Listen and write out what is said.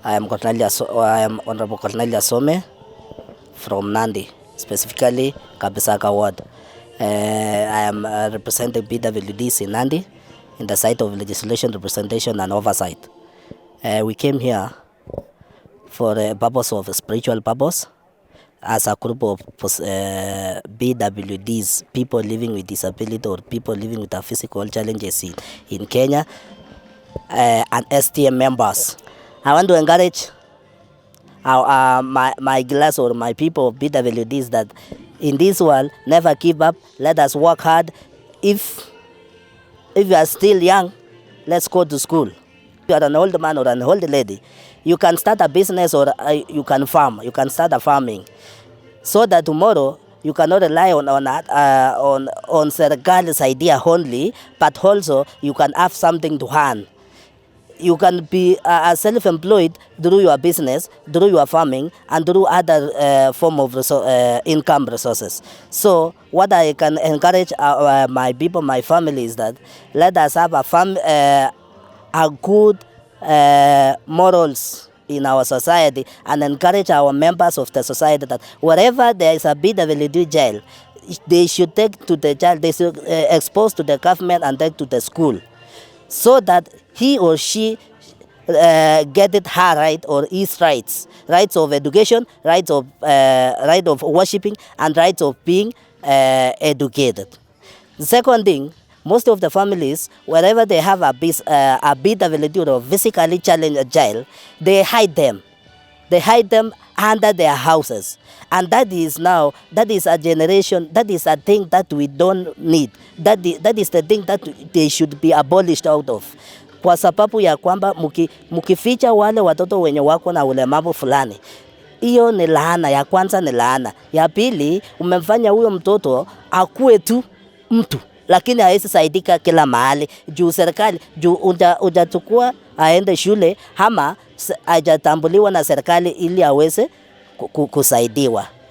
I am Honorable Cornelia Some from Nandi, specifically Kabisaka Ward. I am representing PWDs in Nandi in the site of legislation, representation and oversight. We came here for a purpose of a spiritual purpose as a group of BWDs, people living with disability or people living with physical challenges in Kenya, and STM members. I want to encourage my class or my people of BWDs that in this world, never give up. Let us work hard. If you are still young, let's go to school. If you are an old man or an old lady, you can start a business or you can farm. You can start a farming, so that tomorrow you cannot rely on Serikali's idea only, but also you can have something to earn. You can be self-employed through your business, through your farming, and through other form of income resources. So what I can encourage my people, my family, is that let us have a good morals in our society, and encourage our members of the society that wherever there is a BWD jail, they should take to the jail, they should expose to the government and take to the school, so that he or she get it her right or his rights of education, right of worshipping, and rights of being educated. The second thing, most of the families, wherever they have a BWD or physically challenged child, they hide them. They hide them under their houses. And that is a generation, that is a thing that we don't need. That is the thing that they should be abolished out of. Kwa sababu ya kwamba mukificha wale watoto wenye wako na ulemavu fulani, hiyo ni laana. Ya kwanza ni laana. Ya pili, umemfanya huyo mtoto akue tu mtu, lakini hawezi saidika kila mahali juu serikali, hujachukua aende shule ama hajatambuliwa na serikali ili aweze kusaidiwa.